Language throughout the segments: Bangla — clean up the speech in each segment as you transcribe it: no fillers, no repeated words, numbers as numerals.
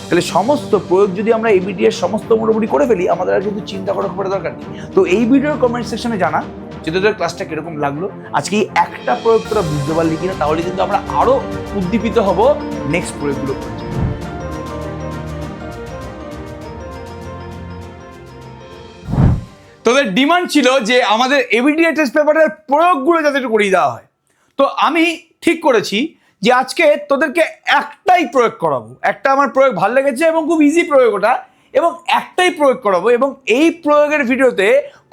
তাহলে সমস্ত প্রয়োগ যদি আমরা এই ভিডিওর সমস্ত মোটামুটি করে ফেলি, আমাদের আর কিন্তু চিন্তা করার খুব দরকার নেই। তো এই ভিডিওর কমেন্ট সেকশনে জানা যে তোদের ক্লাসটা কিরকম লাগলো, আজকে এই একটা প্রয়োগ তোরা বুঝতে পারলি কিনা, তাহলে কিন্তু আমরা আরো উদ্দীপিত হব নেক্সট প্রয়োগগুলো করতে। তোদের ডিমান্ড ছিল যে আমাদের এবিডিএ টেস্ট পেপারের প্রয়োগগুলো যাতে একটু করিয়ে দেওয়া হয়। তো আমি ঠিক করেছি যে আজকে তোদেরকে একটাই প্রয়োগ করাবো। একটা আমার প্রয়োগ ভালো লেগেছে এবং খুব ইজি প্রয়োগ ওটা, এবং একটাই প্রয়োগ করাবো। এবং এই প্রয়োগের ভিডিওতে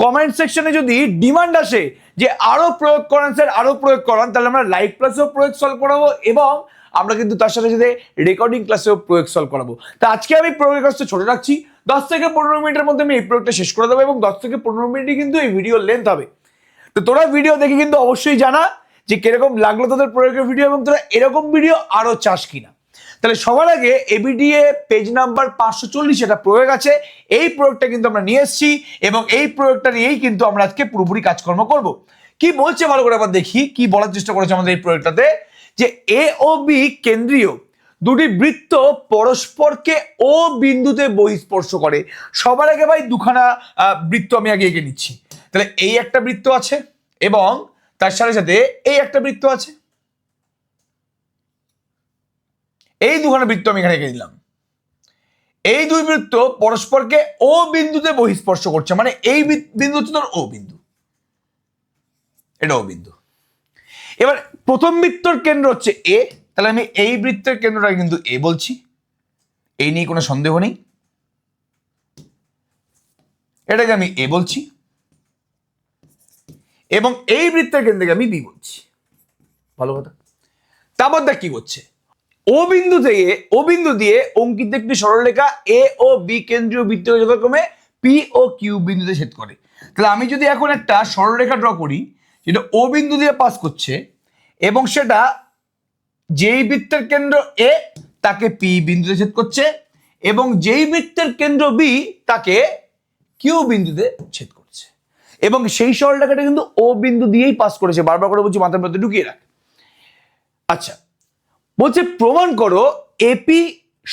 কমেন্ট সেকশনে যদি ডিমান্ড আসে যে আরো প্রয়োগ করান স্যার, আরো প্রয়োগ করান, তাহলে আমরা লাইভ ক্লাসেও প্রয়োগ সলভ করাবো এবং আমরা কিন্তু তার সাথে সাথে রেকর্ডিং ক্লাসেও প্রয়োগ সলভ করাবো। তা আজকে আমি প্রয়োগের কাজটা ছোট রাখছি, 10 থেকে 15 মিনিটের মধ্যে আমি এই প্রয়োগটা শেষ করে দেবো এবং 10 থেকে 15 মিনিটই কিন্তু এই ভিডিও লেন্থ হবে। তো তোরা ভিডিও দেখে কিন্তু অবশ্যই জানা যে কিরকম লাগলো তোদের প্রয়োগের ভিডিও এবং তোরা এরকম ভিডিও আরো চাস কিনা। তাহলে সবার আগে এবিডিএ পেজ নাম্বার 540 এটা প্রয়োগ আছে, এই প্রয়োগটা কিন্তু আমরা নিয়ে এসেছি এবং এই প্রয়োগটা নিয়েই কিন্তু আমরা আজকে পুরোপুরি কাজকর্ম করব। কি বলছে ভালো করে আবার দেখি, কি বলার চেষ্টা করেছে আমাদের এই প্রয়োগটাতে, যে এ ও বি কেন্দ্রীয় দুটি বৃত্ত পরস্পরকে ও বিন্দুতে বহিঃস্পর্শ করে। সবার আগে ভাই দুখানা বৃত্ত আমি আগে এঁকে নিচ্ছি। তাহলে এই একটা বৃত্ত আছে এবং তার সাথে সাথে এই একটা বৃত্ত আছে, এই দুখানা বৃত্ত আমি এখানে এঁকে দিলাম। এই দুই বৃত্ত পরস্পরকে ও বিন্দুতে বহিঃস্পর্শ করছে, মানে এই বিন্দু হচ্ছে তোর ও বিন্দু, এটা ও বিন্দু। এবার প্রথম বৃত্তর কেন্দ্র হচ্ছে এ, তাহলে আমি এই বৃত্তের কেন্দ্রটা কিন্তু এ বলছি, এই নিয়ে কোনো সন্দেহ নেই, এটাকে আমি এ বলছি এবং এই বৃত্তের কেন্দ্রকে আমি বি বলছি। ভালো কথা। তারপর দেখ কি করছে, ও বিন্দু দিয়ে অঙ্কিত একটি সরলরেখা এ ও বি কেন্দ্রীয় বৃত্তকে যথাক্রমে পি ও কিউ বিন্দুতে ছেদ করে। তাহলে আমি যদি এখন একটা সরলরেখা ড্র করি যেটা ও বিন্দু দিয়ে পাস করছে এবং সেটা যেই বৃত্তের কেন্দ্র এ তাকে পি বিন্দুতে ছেদ করছে এবং যেই বৃত্তের কেন্দ্র বি তাকে কিউ বিন্দুতে ছেদ করছে, এবং সেই সরলরেখাটা কিন্তু ও বিন্দু দিয়েই পাস করেছে। বারবার করে বলছি, মাথার মধ্যে ঢুকিয়ে রাখ। আচ্ছা, বলছে প্রমাণ করো এপি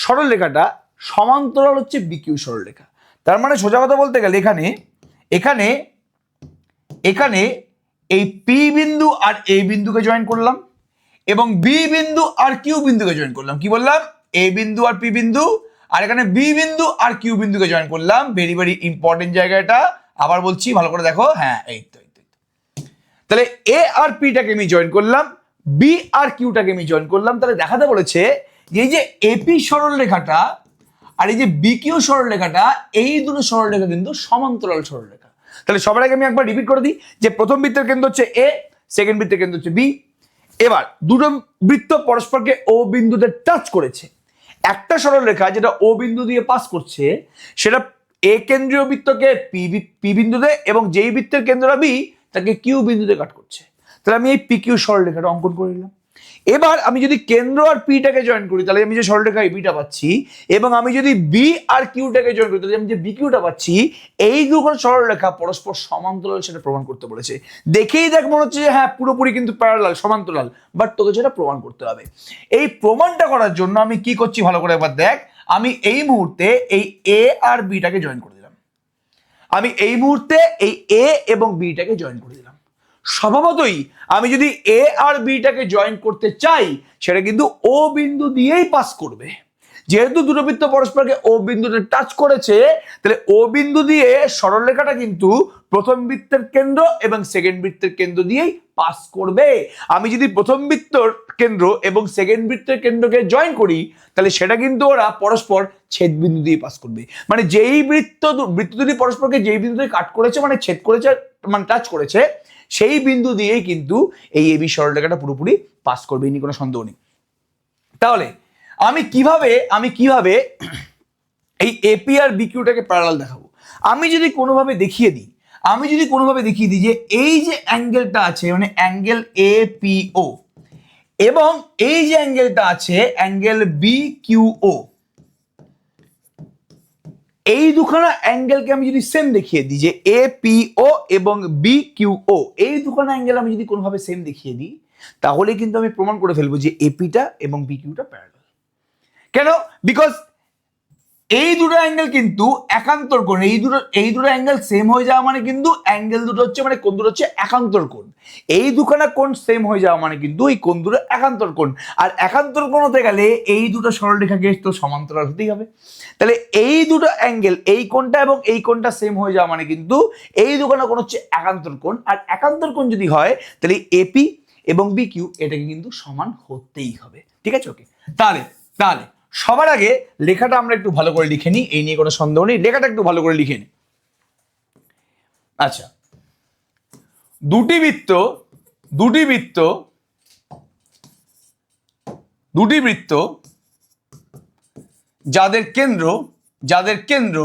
সরলরেখাটা সমান্তরাল হচ্ছে বিকিউ সরলরেখা। তার মানে সোজা কথা বলতে গেলে এখানে এখানে এখানে এই পি বিন্দু আর এ বিন্দুকে জয়েন করলাম এবং বি বিন্দু আর কিউ বিন্দুকে জয়েন করলাম। কি বললাম? এ বিন্দু আর পি বিন্দু, আর এখানে বি বিন্দু আর কিউ বিন্দুকে জয়েন করলাম। ভেরি ভেরি ইম্পর্টেন্ট জায়গা এটা, আবার বলছি ভালো করে দেখো। হ্যাঁ, এই তো। তাহলে এ আর পিটাকে আমি জয়েন করলাম, বি আর কিউটাকে আমি জয়েন করলাম। তাহলে দেখাতে বলেছে এই যে এপি সরলরেখাটা আর এই যে বিকিউ সরলরেখাটা, এই দুটো সরলরেখা কিন্তু সমান্তরাল সরলরেখা। তাহলে সবার আগে আমি একবার রিপিট করে দিই যে প্রথম বৃত্তের কেন্দ্র হচ্ছে এ, সেকেন্ড বৃত্তের কেন্দ্র হচ্ছে বি। এবার দুটো বৃত্ত পরস্পরকে ও বিন্দুতে টাচ করেছে। একটা সরলরেখা যেটা ও বিন্দু দিয়ে পাস করছে সেটা এ কেন্দ্রীয় বৃত্তকে পি বিন্দুতে এবং যেই বৃত্তের কেন্দ্রটা বি তাকে কিউ বিন্দুতে কাট করছে। তাহলে আমি এই পি কিউ সরলরেখাটা অঙ্কন করে নিলাম। এবার আমি যদি কেন্দ্র আর পিটাকে জয়েন করি তাহলে আমি যে সরলরেখা বিটা পাচ্ছি, এবং আমি যদি বি আর কিউটাকে জয়েন করি তাহলে আমি যে বি কিউটা পাচ্ছি। এই দুটো সরলরেখা পরস্পর সমান্তরাল সেটা প্রমাণ করতে বলেছে। দেখেই দেখ মনে হচ্ছে যে হ্যাঁ পুরোপুরি কিন্তু প্যারালাল, সমান্তরাল, বাট তোকে সেটা প্রমাণ করতে হবে। এই প্রমাণটা করার জন্য আমি কি করছি ভালো করে একবার দেখ। আমি এই মুহূর্তে এই এ আর বিটাকে জয়েন করে দিলাম। আমি এই মুহূর্তে এই এ এবং বিটাকে জয়েন করে দিলাম। স্বভাবতই আমি যদি এ আর বিটাকে জয়েন করতে চাই সেটা কিন্তু ও বিন্দু দিয়েই পাস করবে। যেহেতু দুটো বৃত্ত পরস্পরকে ও বিন্দুতে টাচ করেছে, তাহলে ও বিন্দু দিয়ে সরলরেখাটা কিন্তু প্রথম বৃত্তের কেন্দ্র এবং সেকেন্ড বৃত্তের কেন্দ্র দিয়েই পাস করবে। আমি যদি প্রথম বৃত্তর কেন্দ্র এবং সেকেন্ড বৃত্তের কেন্দ্রকে জয়েন করি তাহলে সেটা কিন্তু ওরা পরস্পর ছেদ বিন্দু দিয়ে পাস করবে। মানে যেই বৃত্ত দুটি পরস্পরকে যেই বিন্দুতে কাট করেছে, মানে ছেদ করেছে, মানে টাচ করেছে, সেই বিন্দু দিয়েই কিন্তু এই এবি সরলরেখাটা পুরোপুরি পাস করবে, এই নিয়ে কোনো সন্দেহ নেই। তাহলে আমি কিভাবে এই এপি আর বিকিউটাকে প্যারালাল দেখাবো? আমি যদি কোনোভাবে দেখিয়ে দিই যে এই যে অ্যাঙ্গেলটা আছে, মানে অ্যাঙ্গেল এপিও, এবং এই যে অ্যাঙ্গেলটা আছে অ্যাঙ্গেল বিকিউও, এই দুখানা অ্যাঙ্গেলকে আমি যদি সেম দেখিয়ে দিই যে এপিও এবং বিকিউও, এই দুখানা অ্যাঙ্গেল আমি যদি কোনোভাবে সেম দেখিয়ে দিই তাহলে কিন্তু আমি প্রমাণ করে ফেলবো যে এপিটা এবং বিকিউটা প্যারালাল। কেন? বিকজ এই দুটো অ্যাঙ্গেল কিন্তু একান্তর কোণ, এই দুটো অ্যাঙ্গেল সেম হয়ে যাওয়া মানে কিন্তু অ্যাঙ্গেল দুটো হচ্ছে মানে কোণ দুটো হচ্ছে একান্তর কোণ। এই দুখানা কোণ সেম হয়ে যাওয়া মানে কিন্তু এই কোণ দুটো একান্তর কোণ। আর একান্তর কোণ হতে গেলে এই দুটো সরলরেখাকে তো সমান্তরাল হতেই হবে। তাহলে এই দুটো অ্যাঙ্গেল, এই কোণটা এবং এই কোণটা সেম হয়ে যাওয়া মানে কিন্তু এই দুখানা কোণ হচ্ছে একান্তর কোণ। আর একান্তর কোণ যদি হয় তাহলে এপি এবং বিকিউ এটাকে কিন্তু সমান হতেই হবে। ঠিক আছে, ওকে। তাহলে তাহলে সবার আগে লেখাটা আমরা একটু ভালো করে লিখে নিই, এই নিয়ে কোনো সন্দেহ নেই, লেখাটা একটু ভালো করে লিখে নিই। আচ্ছা, দুটি বৃত্ত যাদের কেন্দ্র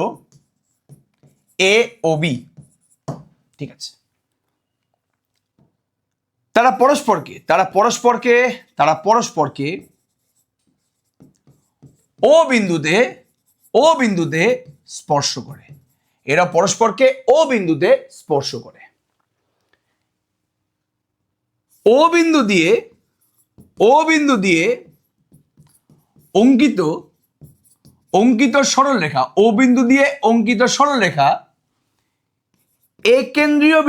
এ ও বি, ঠিক আছে, তারা পরস্পরকে ও বিন্দুতে স্পর্শ করে। এরা পরস্পরকে ও বিন্দুতে স্পর্শ করে। ও বিন্দু দিয়ে অঙ্কিত সরলরেখা, ও বিন্দু দিয়ে অঙ্কিত সরলরেখা এ কেন্দ্রীয়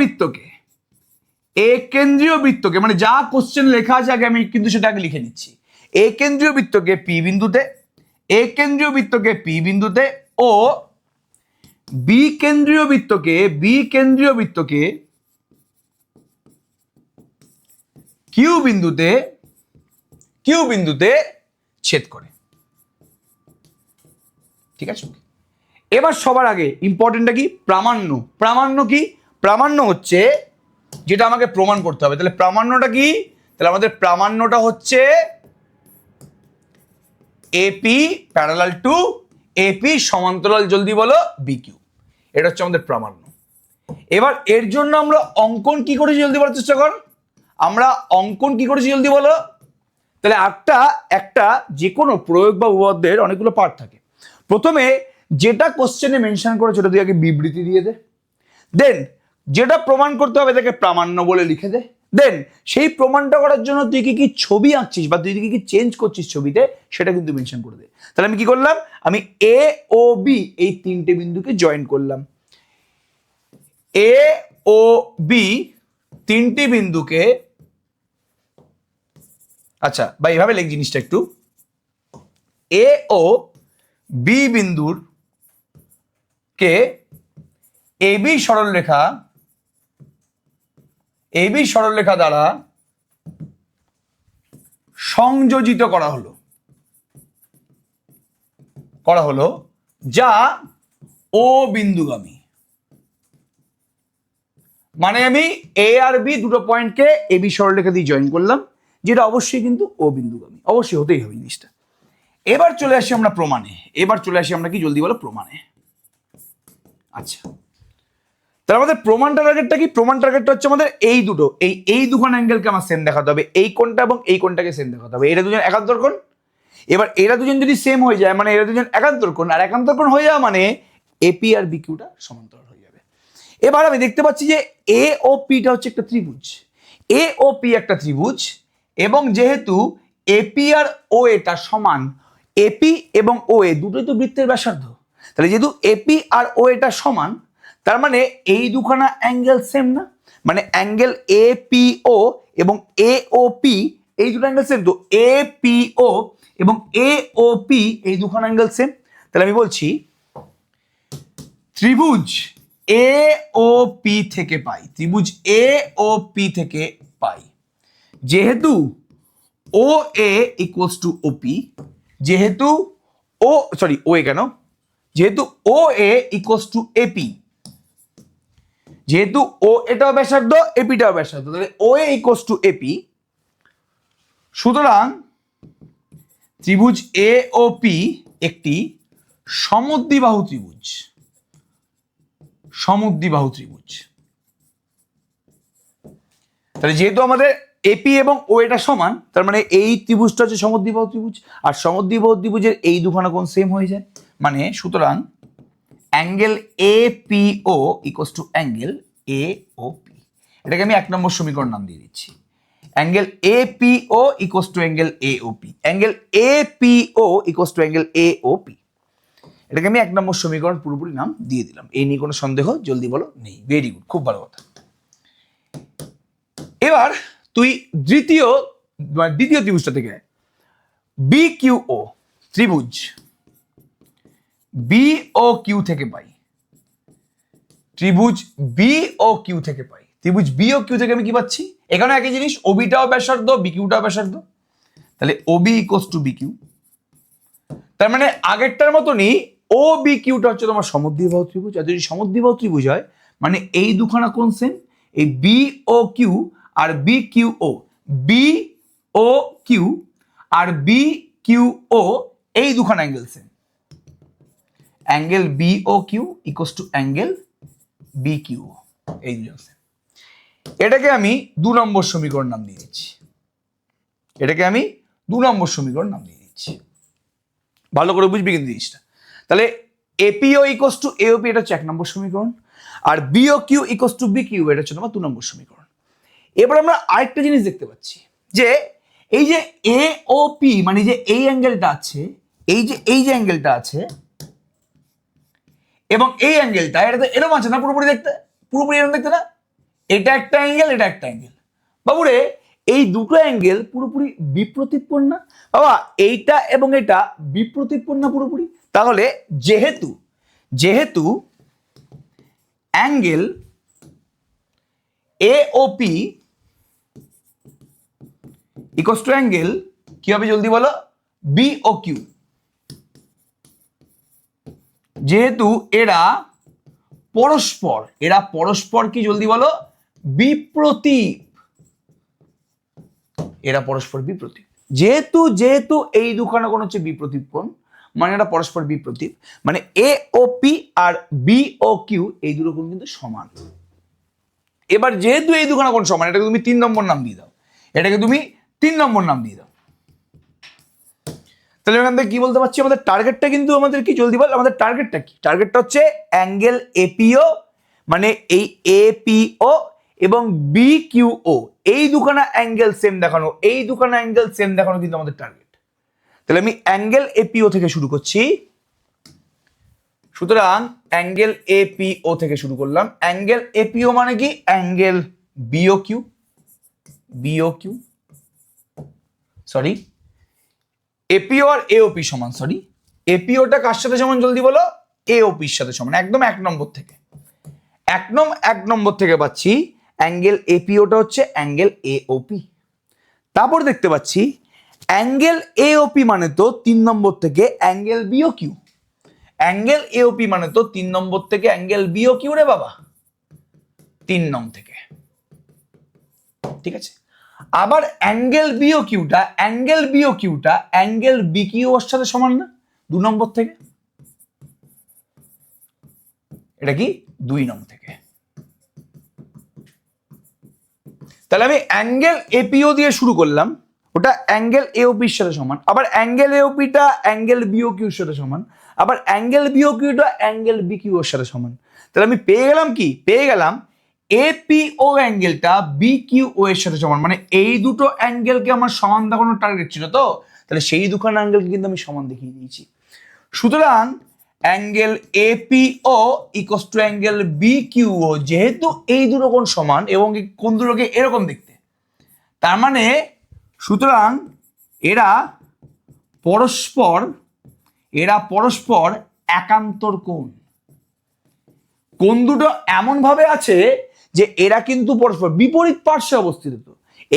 বৃত্তকে মানে যা কোশ্চেন লেখা আছে আগে আমি কিন্তু সেটাকে লিখে নিচ্ছি। এ কেন্দ্রীয় বৃত্তকে পি বিন্দুতে ও বি কেন্দ্রীয় বৃত্তকে কিউ বিন্দুতে ছেদ করে। ঠিক আছে, এবার সবার আগে ইম্পর্টেন্টটা কি? প্রামাণ্য হচ্ছে যেটা আমাকে প্রমাণ করতে হবে। তাহলে প্রামাণ্যটা কি? তাহলে আমাদের প্রামাণ্যটা হচ্ছে এপি প্যারালাল টু এপি সমান্তরাল, জলদি বলো, বিকিউ। এটা হচ্ছে আমাদের প্রামাণ্য। এবার এর জন্য আমরা অঙ্কন কি করেছি জলদি বলার চেষ্টা কর। জলদি বলো। তাহলে একটা যে কোনো প্রয়োগ বা উপপাদ্যের অনেকগুলো পার্ট থাকে। প্রথমে যেটা কোশ্চেনে মেনশন করেছে ওটা তুই আগে বিবৃতি দিয়ে দে। দেন যেটা প্রমাণ করতে হবে তাকে প্রামাণ্য বলে লিখে দে। দেন সেই প্রমাণটা করার জন্য তুই কি ছবি আঁকছিস বা তুই কি চেঞ্জ করছিস ছবিতে সেটা কিন্তু মেনশন করে দে। তাহলে আমি কি করলাম? আমি এ ও বি এই তিনটে বিন্দুকে জয়েন করলাম। এ ও বি তিনটি বিন্দুকে, আচ্ছা বা এইভাবে লেখ জিনিসটা একটু, এ ও বি বিন্দুর কে এবি সরলরেখা দ্বারা সংযোজিত করা হলো যা ও বিন্দুগামী। মানে আমি এ আর বি দুটো পয়েন্টকে এবি সরলরেখা দিয়ে জয়েন করলাম, যেটা অবশ্যই কিন্তু ও বিন্দুগামী, অবশ্যই হতেই হবে জিনিসটা। এবার চলে আসি আমরা প্রমাণে। কি জলদি বলো? প্রমাণে। আচ্ছা, তাহলে আমাদের প্রমাণ টার্গেটটা কি? প্রমাণ টার্গেটটা হচ্ছে আমাদের এই দুখান অ্যাঙ্গেলকে আমার সেম দেখাতে হবে, এই কোণটা এবং এই কোণটাকে সেম দেখাতে হবে। এরা দুজন একান্তর কোণ। এবার এরা দুজন যদি সেম হয়ে যায় মানে এরা দুজন একান্তর কোণ, আর একান্তর কোণ হয়ে যাওয়া মানে এপি আর বিকিউটা সমান্তরাল হয়ে যাবে। এবার আমি দেখতে পাচ্ছি যে এ ও পিটা হচ্ছে একটা ত্রিভুজ, এবং যেহেতু এপি আর ও এটা সমান, এপি এবং ও এ দুটোই তো বৃত্তের ব্যাসার্ধ। তাহলে যেহেতু এপি আর ও এটা সমান, তার মানে এই দুখানা অ্যাঙ্গেল সেম না? মানে অ্যাঙ্গেল এ পি ও এবং এ ও পি এই দুটো অ্যাঙ্গেল সেম। তো এ পি ও এবং এ ও পি এই দুখানা অ্যাঙ্গেল সেম। তাহলে আমি বলছি ত্রিভুজ এ ও পি থেকে পাই, যেহেতু ও এ ইকুয়ালস টু ওপি, যেহেতু ও এ ইকুয়ালস টু এপি, যেহেতু ও এটাও ব্যাসার্ধ এপিটাও ব্যাসার্ধ, তাহলে ও এ ইকুয়ালস টু এপি। সুতরাং ত্রিভুজ এ ও পি একটি সমদ্বিবাহু ত্রিভুজ। তাহলে যেহেতু আমাদের এপি এবং ও এটা সমান, তার মানে এই ত্রিভুজটা হচ্ছে সমদ্বিবাহু ত্রিভুজ, আর সমদ্বিবাহু ত্রিভুজের এই দুখানা কোণ সেম হয়ে যায়। মানে সুতরাং angle A P O equals to angle A O P. এটাকে আমি 1 নম্বর সমীকরণ নাম দিয়ে দিচ্ছি। Angle A P O equals to angle A O P. Angle A P O equals to angle A O P. এটাকে আমি 1 নম্বর সমীকরণ পুরোপুরি নাম দিয়ে দিলাম। এই নিয়ে কোনো সন্দেহ জলদি বলো নেই। ভেরি গুড, খুব ভালো কথা। এবার তুই দ্বিতীয় ত্রিভুজটা থেকে বি কিউ ও ত্রিভুজ বি ও কিউ থেকে পাই, ত্রিভুজ বি ও কিউ থেকে পাই। ত্রিভুজ বি ও কিউ থেকে আমি কি পাচ্ছি? এখানে একই জিনিস, ওবিটাও ব্যাসার্ধ, বি কিউটাও ব্যাসার্ধ, তাহলে O B equals to B Q. তার মানে আগেরটার মতনই ও বি কিউটা হচ্ছে তোমার সমদ্বিবাহু ত্রিভুজ। আর যদি সমদ্বিবাহু ত্রিভুজ হয় মানে এই দুখানা কোণ সেম, এই বি ও কিউ আর B Q O, B O Q আর বি কিউ ও এই দুখানা angle same. Angle B O Q equals to angle B Q O, এই দুজন সেম। এটাকে আমি 2 নম্বর সমীকরণ নাম দিয়ে দিচ্ছি। এটাকে আমি 2 নম্বর সমীকরণ নাম দিয়ে দিচ্ছি। ভালো করে বুঝবি কিন্তু জিনিসটা। তাহলে এপিও ইকুয়ালস টু এওপি, এটা হচ্ছে 1 নম্বর সমীকরণ, আর B O Q equals to B Q, এটা হচ্ছে তোমার 2 নম্বর সমীকরণ। এবার আমরা আরেকটা জিনিস দেখতে পাচ্ছি যে এই যে এ ও পি মানে যে এই অ্যাঙ্গেলটা আছে, এই যে অ্যাঙ্গেলটা আছে এবং এই অ্যাঙ্গেলটা, এটা তো এরকম আছে না পুরোপুরি দেখতে, পুরোপুরি এরকম দেখতে না? এটা একটা অ্যাঙ্গেল, এটা একটা অ্যাঙ্গেল। বাবুরে এই দুটো অ্যাঙ্গেল পুরোপুরি বিপ্রতীপণ না বাবা? এইটা এবং এটা বিপ্রতীপণ না পুরোপুরি? তাহলে যেহেতু angle A O P equals to angle কি হবে জলদি বলো? B O Q. যেহেতু এরা পরস্পর কি জলদি বলো? বিপ্রতীপ। এরা পরস্পর বিপ্রতীপ। যেহেতু এই দুখানা কোণ হচ্ছে বিপ্রতীপ কোণ, মানে এটা পরস্পর বিপ্রতীপ, মানে এ O P R B O Q এই দুটো কোণ কিন্তু সমান। এবার যেহেতু এই দুখানা কোণ সমান, এটাকে তুমি 3 নম্বর নাম দিয়ে দাও। এটাকে তুমি 3 নম্বর নাম দিয়ে দাও। তাহলে এখান থেকে কি বলতে পারছি? আমাদের টার্গেটটা কিন্তু আমাদের কি জলদি বল, আমাদের টার্গেটটা কি? টার্গেটটা হচ্ছে অ্যাঙ্গেল এপিও মানে এই এপিও এবং বি কিউ ও এই দুখানা অ্যাঙ্গেল সেম দেখানো, এই দুখানা অ্যাঙ্গেল সেম দেখানো কিন্তু আমাদের টার্গেট। তাহলে আমি অ্যাঙ্গেল এপিও থেকে শুরু করছি। সুতরাং অ্যাঙ্গেল এপিও থেকে শুরু করলাম। অ্যাঙ্গেল এপিও মানে কি? অ্যাঙ্গেল বিও কিউ সরি, এপিও আর এওপি সমান, সরি এপিওটা কার সাথে সমান জলদি বলো? এওপির সাথে সমান। একদম 1 নম্বর থেকে, 1 নম্বর থেকে পাচ্ছি অ্যাঙ্গেল এপিওটা হচ্ছে অ্যাঙ্গেল এওপি। তারপর দেখতে পাচ্ছি অ্যাঙ্গেল এওপি মানে তো 3 নম্বর থেকে angle B O Q. Angle A O P মানে তো 3 নম্বর থেকে অ্যাঙ্গেল বিও কিউ রে বাবা, 3 নং থেকে। ঠিক আছে, আবার অ্যাঙ্গেল বিও কিউটা অ্যাঙ্গেল বি কিউ এর সাথে সমান না? 2 নম্বর থেকে। এটা কি 2 নং থেকে। তাহলে আমি অ্যাঙ্গেল এপিও দিয়ে শুরু করলাম, ওটা অ্যাঙ্গেল এওপির সাথে সমান। আবার অ্যাঙ্গেল এওপিটা অ্যাঙ্গেল বিও কিউর সাথে সমান। আবার অ্যাঙ্গেল বিও কিউটা অ্যাঙ্গেল বি কিউ এর সাথে সমান। তাহলে আমি পেয়ে গেলাম কি? পেয়ে গেলাম এপিও অ্যাঙ্গেলটা বি কিউ ও এর সাথে সমান। মানে এই দুটো অ্যাঙ্গেলকে আমার সমান দেখানোর টার্গেট ছিল তো, তাহলে সেই দুখানা অ্যাঙ্গেলকে কিন্তু আমি সমান দেখিয়ে দিয়েছি। সুতরাং angle A P O equals to angle B Q O, যেহেতু এই দুটো কোণ সমান এবং কোণ দুটোকে এরকম দেখতে, তার মানে সুতরাং এরা পরস্পর একান্তর কোণ। কোণ দুটো এমন ভাবে আছে যে এরা কিন্তু পরস্পর বিপরীত পার্শ্বে অবস্থিত।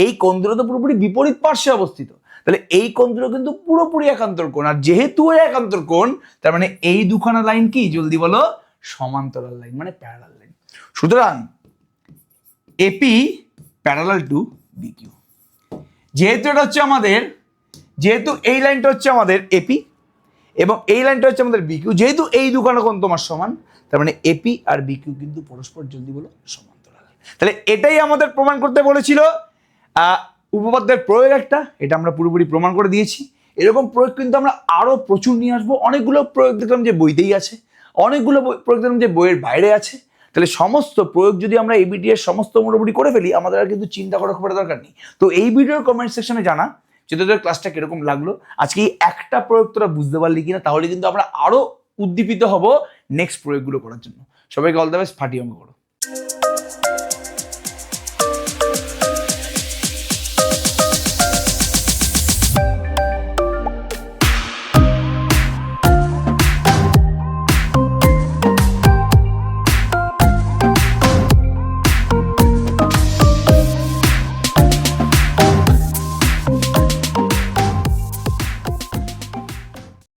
এই কোণ দুটো তো পুরোপুরি বিপরীত পার্শ্বে অবস্থিত, তাহলে এই কোণ দুটো কিন্তু পুরোপুরি একান্তর কোণ। আর যেহেতু একান্তর কোণ, তার মানে এই দুখানা লাইন কি জলদি বলো? সমান্তরাল লাইন, মানে প্যারালাল লাইন। সুতরাং A P parallel to B Q. যেহেতু এটা হচ্ছে আমাদের, যেহেতু এই লাইনটা হচ্ছে আমাদের এপি এবং এই লাইনটা হচ্ছে আমাদের বি কিউ, যেহেতু এই দুখানা কোণ তোমার সমান, তার মানে এপি আর বি কিউ কিন্তু পরস্পর জলদি বলো সমান্তরাল। তাহলে এটাই আমাদের প্রমাণ করতে বলেছিল উপপাদ্যের প্রয়োগ একটা, এটা আমরা পুরোপুরি প্রমাণ করে দিয়েছি। এরকম প্রয়োগ কিন্তু আমরা আরো প্রচুর নিয়ে আসবো। অনেকগুলো প্রয়োগ দেখলাম যে বইতেই আছে, অনেকগুলো প্রয়োগ দেখলাম যে বইয়ের বাইরে আছে। তাহলে সমস্ত প্রয়োগ যদি আমরা এবিটি এর সমস্ত মোটামুটি করে ফেলি, আমাদের আর কিন্তু চিন্তা করার খুব একটা দরকার নেই। তো এই ভিডিওর কমেন্ট সেকশনে জানা যে তোদের ক্লাসটা কিরকম লাগলো, আজকে এই একটা প্রয়োগ তোরা বুঝতে পারলি কিনা। তাহলে কিন্তু আমরা আরো উদ্দীপিত হব নেক্সট প্রয়োগগুলো করার জন্য। সবাইকে অল দ্য বেস্ট, ফাটিয়ে অঙ্ক করো।